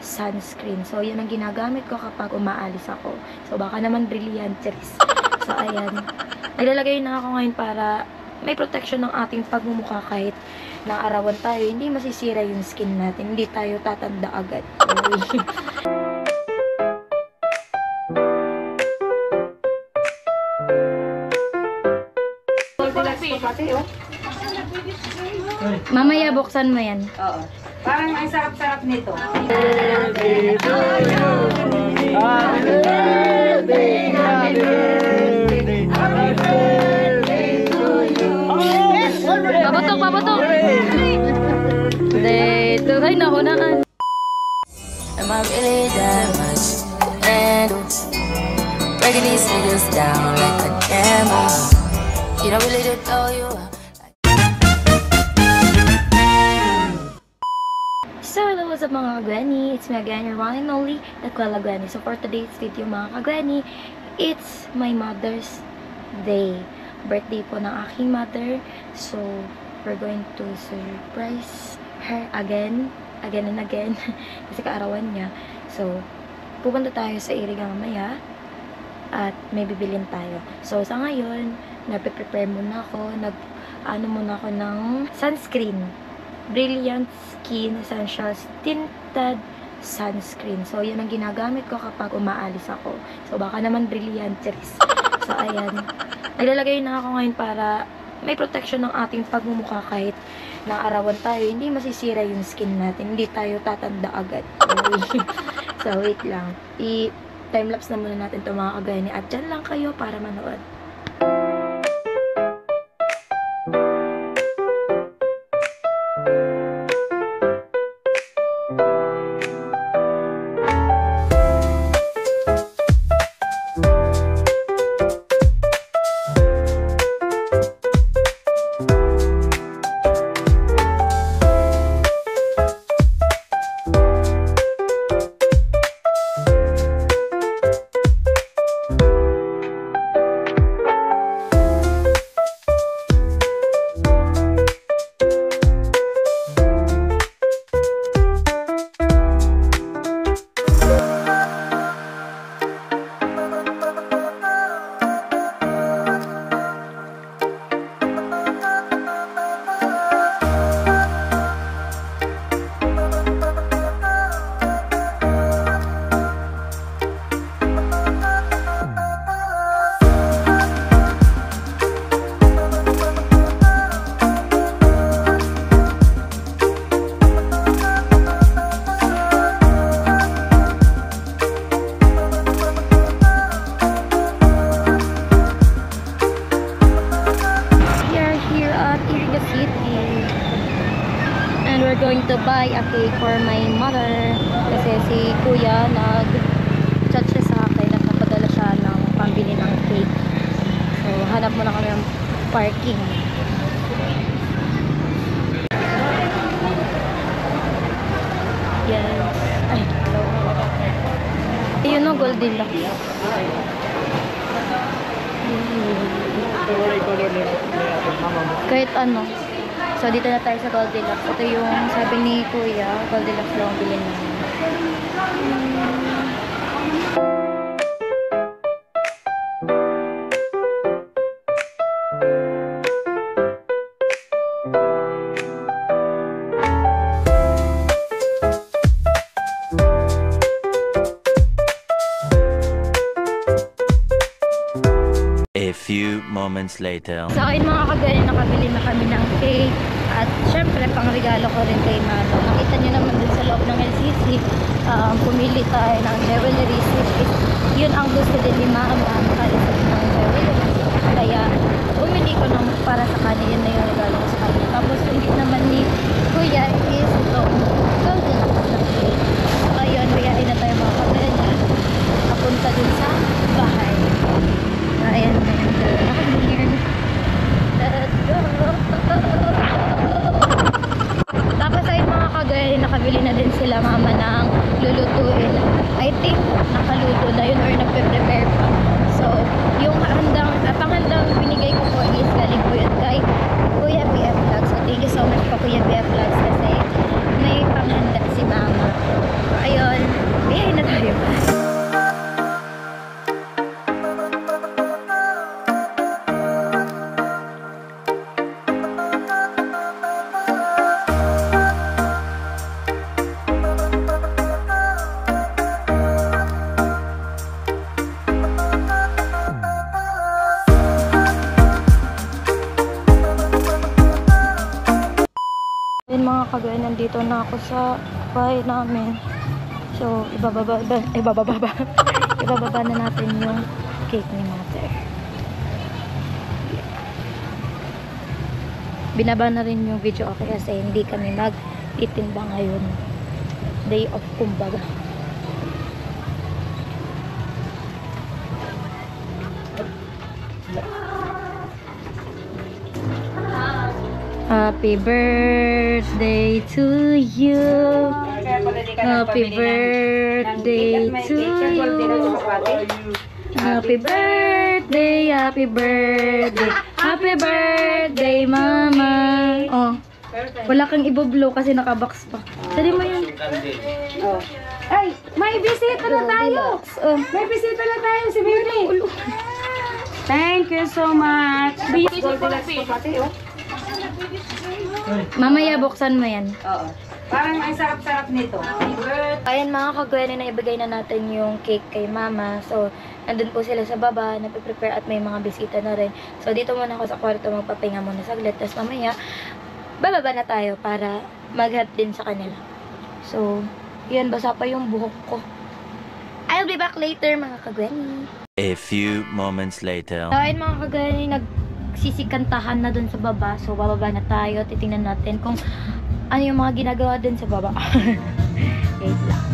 sunscreen. So, yun ang ginagamit ko kapag umaalis ako. So, baka naman brilliant, Charis. So, ayan. Naglalagay na ako ngayon para may protection ng ating pagmumukha kahit naarawan tayo. Hindi masisira yung skin natin. Hindi tayo tatanda agad. Mamaya buksan mo yan. Oo. Parang ang sarap-sarap nito. Paputok, paputok! Dito, ay nakunaan. Am I really that much? And breaking these niggas down like a camel. You don't really know you. So, hello, what's up mga kagwani? It's me again, your one and only, Dakwela Granny. So, for today's video mga kagwani, it's my mother's day. Birthday po ng aking mother. So, we're going to surprise her again and again. Kasi kaarawan niya. So, pupunta tayo sa Iriga mamaya. At may bibilin tayo. So, sa ngayon, nagpe-prepare muna ako. Nag-ano muna ako ng sunscreen. Brilliant Skin Essentials Tinted Sunscreen. So, yun ang ginagamit ko kapag umaalis ako. So, baka naman brilliant, Charis. So, ayan. Naglalagay na ako ngayon para may protection ng ating pagmumukha kahit naarawan tayo. Hindi masisira yung skin natin. Hindi tayo tatanda agad. So, wait lang. I-timelapse na muna natin ito mga kagani. At dyan lang kayo para manood. Going to buy a cake for my mother kasi si kuya nag-chat siya sa akin at napadala siya ng pambili ng cake. So hanap muna kami ng parking. Yes. Ay, hello. Ayun no, Goldilocks. Kahit ano. So, dito na tayo sa Goldilocks. Ito yung sabi ni Kuya, Goldilocks lang ang bilhin namin. A few moments later. So, ayun mga kagani, nakabili na kami ng cake. At syempre, pang regalo ko rin kay Mama. Nakita nyo naman dun sa loob ng LCC, pumili tayo ng jewelries. Yun ang gusto din ni Mama, makaisip ng jewelries. Kaya, bumili ko ng para sa kanya. Yun na yung regalo ko sa kanya. Tapos, hindi naman ni Kuya is itong Goldilocks na cake. So, ayun, biyahin na tayo mga kagani. Papunta dun sa bahay. Ayan na yung nakabingin. Let's go! Tapos ay mga kagaya, nakabili na din sila Mama ng lulutuin. I think nakaluto na yun or nagpe-prepare pa. So, yung panghandang binigay ko po is galing po yun kay Kuya BF Vlogs. So, thank you so much po Kuya BF Vlogs kasi may panghanda si Mama. So, ayun. kagaya, nandito na ako sa bahay namin. So, ibababa na natin yung cake ni Mother. Binaba na rin yung video okay kasi hindi kami magtitinda ngayon. Day off kumbaga. Happy birthday to you. Happy birthday to you. Happy birthday, happy birthday. Happy birthday, Mama. Oh. Wala kang iboblow kasi nakabox pa. Dali mo yan. Oh. Ay, may bisita na tayo. Oh. May bisita na tayo si Mimi. Thank you so much. Mamaya buksan mo yan. Oo. Parang ang sarap-sarap nito. Ayan mga kagwene, na ibigay na natin yung cake kay Mama. So, nandun po sila sa baba, napiprepare at may mga bisita na rin. So, dito muna ako sa kwarto, magpapahinga muna saglit. Tapos mamaya, bababa na tayo para mag-help din sa kanila. So, yun, basa pa yung buhok ko. I'll be back later mga kagwene. A few moments later. So, ayun mga kagwene, nagsisikantahan na dun sa baba. So, bababa na tayo, titingnan natin kung ano yung mga ginagawa din sa baba. Wait lang.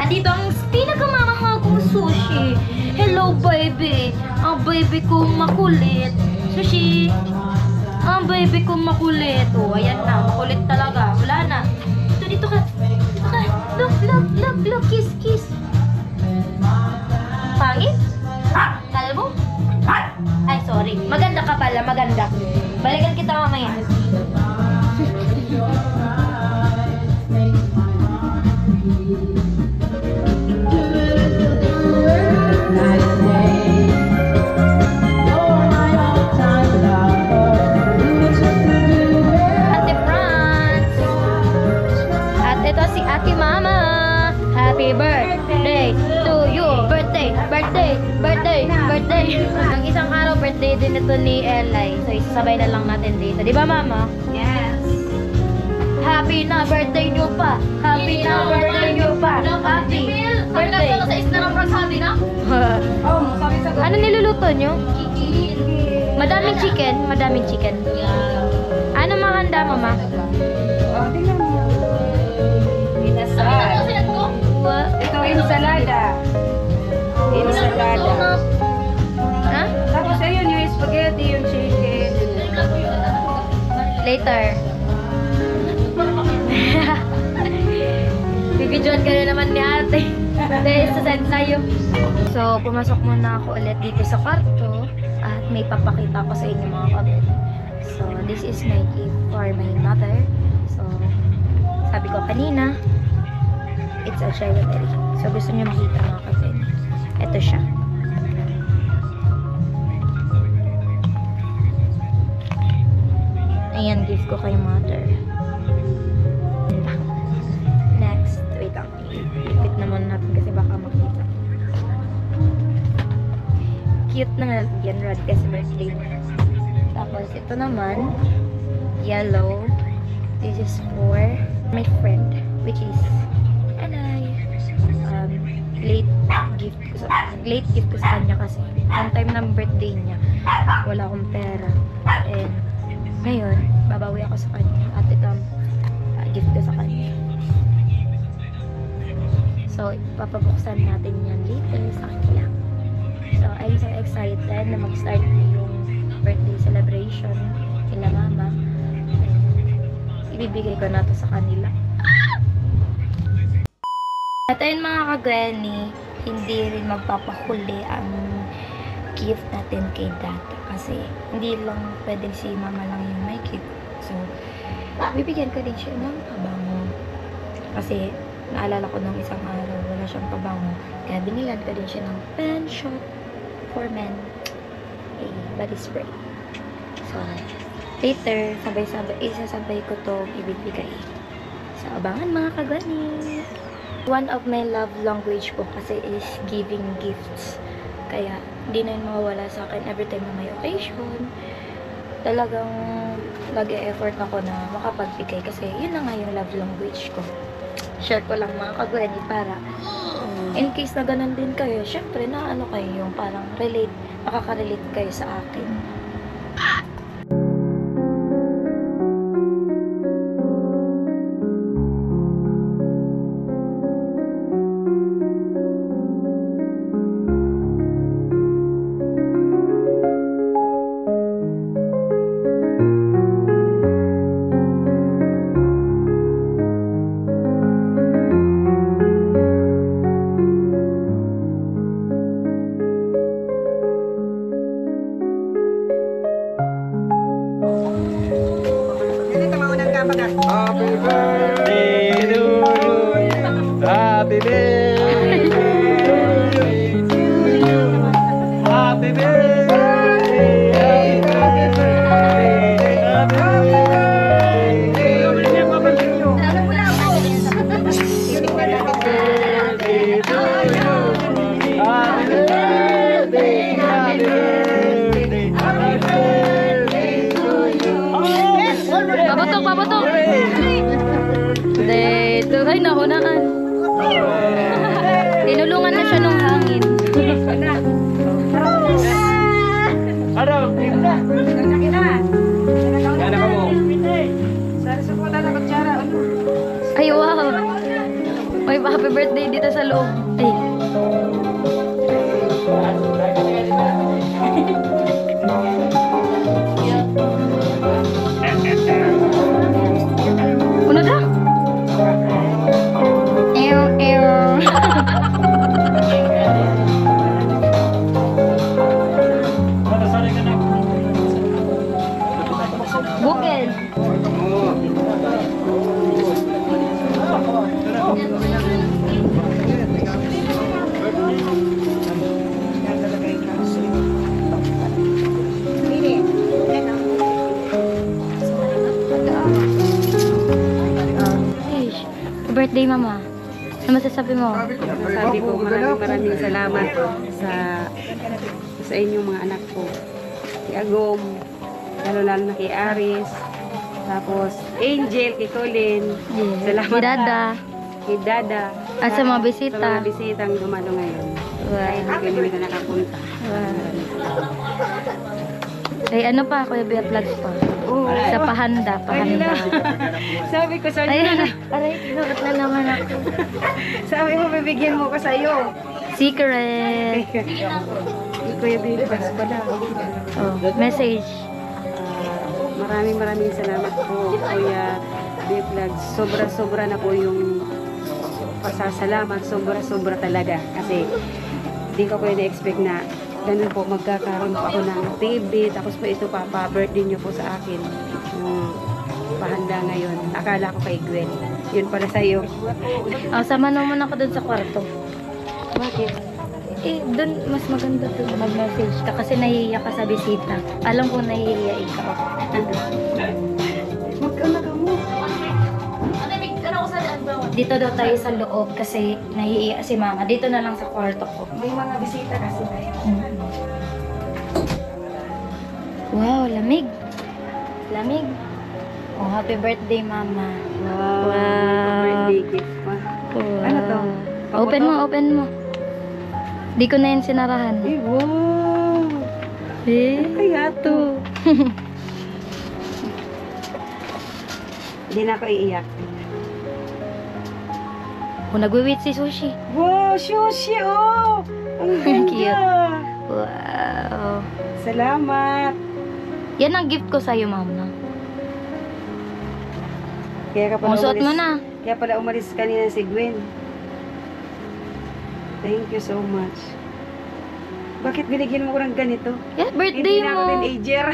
Andito ang pinakamamahal kong sushi. Hello, baby. Ang baby kong makulit. Sushi. Ang baby kong makulit. Oh, ayan na. Makulit talaga. Wala na. Dito ka. Dito ka. Look. Kiss. Pangit? Kalbo? Ay, sorry. Maganda ka pala. Maganda. Balikan kita mamaya. Ate Franz. At ito si Ate Mama. Happy birthday to you. Birthday. Ang isang araw birthday din ito ni Eli. So isasabay na lang natin dito. Di ba, Mama? Yes. Happy na birthday nyo pa. Happy na birthday nyo pa. Happy birthday. Oh, sabi sa Ano niluluto nyo? Madaming chicken. Ano mga handa, Mama? Oh, tingnan mo. Inasal. Ito, ensalada. Ha? Tapos ayun, yung spaghetti, yung chicken. Later. Bibidyoan ka na naman ni ate. Dahil sa send sa'yo. So, pumasok muna ako ulit dito sa kwarto. At may papakita ko sa inyo mga kabit. So, this is my gift for my mother. So, sabi ko kanina, it's a jewelry. So, gusto niyo makita mga kabit. Ito siya. Ayan, gift ko kay mother. Next, wait lang. Ipit naman natin kasi baka makita. Cute na yan, Rod, kasi birthday niya. Tapos, ito naman, yellow. This is for my friend, which is Anay. Late gift ko sa kanya kasi ang time ng birthday niya, wala akong pera. And, ngayon, babawi ako sa kanya at ito gift ko sa kanya. So, papabuksan natin yan later sa kanila. So, I'm so excited na mag-start na yung birthday celebration nila Mama. Ibibigay ko na to sa kanila. At ayun mga ka-Granny, hindi rin magpapahuli ang gift natin kay Dada. Kasi hindi lang pwedeng si Mama lang yung may gift. So, bibigyan ko din siya ng pabango. Kasi, naalala ko nung isang araw, wala siyang pabango. Kaya binilan ko din siya ng pen shot for men. A body spray. So, later, isasabay ko to ibibigay. So, abangan mga ka-Granny. One of my love language po kasi is giving gifts. Kaya, hindi na yun mawawala sa akin every time na may occasion. Talagang nag-e-effort ako na makapagbigay kasi yun na nga yung love language ko. Share ko lang mga kagwani para in case na ganun din kayo, syempre na ano kayo yung parang makaka-relate kayo sa akin. Happy birthday to you. Happy birthday to you. Happy birthday. Happy birthday. Happy birthday to you. Happy birthday. Happy birthday. Happy birthday to you. Pabatok! Dito, ay nakunaan. Tinulungan na siya nung hangin. Ano? Yan ako mo. Ay, wow! May happy birthday dito sa loob. Ay. Una ka? Bukid. Birthday, mama. Ano masasabi mo? Sabi ko, maraming salamat sa inyong mga anak ko. Si Agom, lalo na kay Aris, tapos Angel, kay Colin. Salamat Kay Dada. Kay Dada. At sa mga bisita. Sa mga bisitang dumalo ngayon. Kahit hindi kami na nakapunta. Ay, ano pa? Kuya Bea Vlogs pa. Sa pahanda. Sabi ko sa Ay, inyo, aray, sinuot na naman ako. sabi mo, bibigyan mo ko sa iyo. Secret. Kuya Bilbas pala. Oh, message. Maraming salamat po, Kuya B-Vlog. Sobra-sobra na po yung pasasalamat. Sobra-sobra talaga. Kasi hindi ko na-expect na ganun po, magkakaroon po ako ng TV. Tapos po ito birthday nyo po sa akin. Yung pahanda ngayon. Akala ko kay Gwen. Yun pala sa'yo. Oh, sama naman ako dun sa kwarto. Bakit? Eh, dun mas maganda dun mag-message ka kasi nahihiya ka sa bisita. Alam ko nahihiya ikaw. Magkana ka mo. Dito daw tayo sa loob kasi nahihiya si mama. Dito na lang sa kwarto ko. May mga bisita kasi. Wow, lamig. Lamig. Oh, happy birthday, mama. Wow. Wow. Birthday gift pa. Wow. Ano to? Open mo. Di ko na yun sinarahan. Eh, wow. Eh, Kaya to. Hindi na ako iiyak. oh, nagwi-wait si Sushi. Wow, sushi, oh! Ang ganda! Cute. Wow. Salamat! Yan ang gift ko sa'yo, mama. Kaya ka pala Suot mo na. Kaya pala umalis kanina si Gwen. Thank you so much. Bakit binigyan mo ko ng ganito? Yeah, birthday Hindi na ako mo. teenager.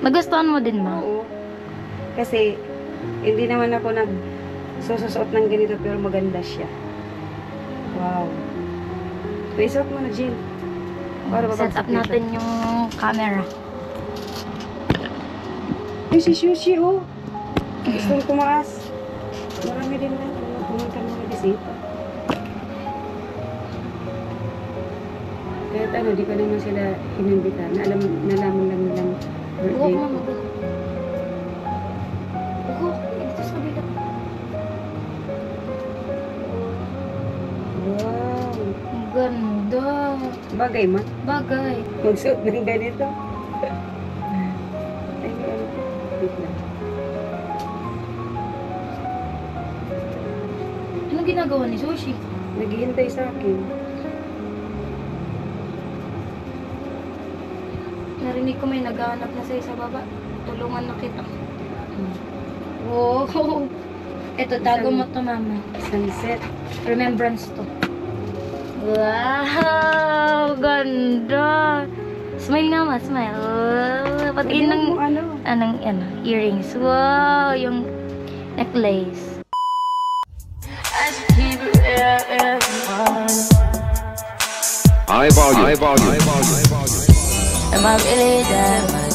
Nagustuhan mo din, ma. Oo. Kasi, hindi naman ako nagsusuot ng ganito pero maganda siya. Wow. So, isuot mo na, Jill. Para Set up natin yung camera. Ay, si Sushi, oh. Gusto ko tumaas. Marami din na. Pumunta mga bisita. Kahit ano, di pa naman sila inimbita. Nalaman lang nilang birthday Buhok ko. mo. ganda. Bagay man. Bagay. Magsuot ng ganito. Ay, wait lang. Ano ginagawa ni Sushi? Naghihintay sa akin. Narinig ko may naghahanap na sa baba. Tulungan na kita. Wow! Ito, tago mo to, mama. Sunset. Remembrance to. Wow! Ganda! Smile nga, ma. Smile. Patingin ng, Ano? earrings. Wow! Yung necklace. I just keep it real, everyone. High volume. High volume. Am I really that much?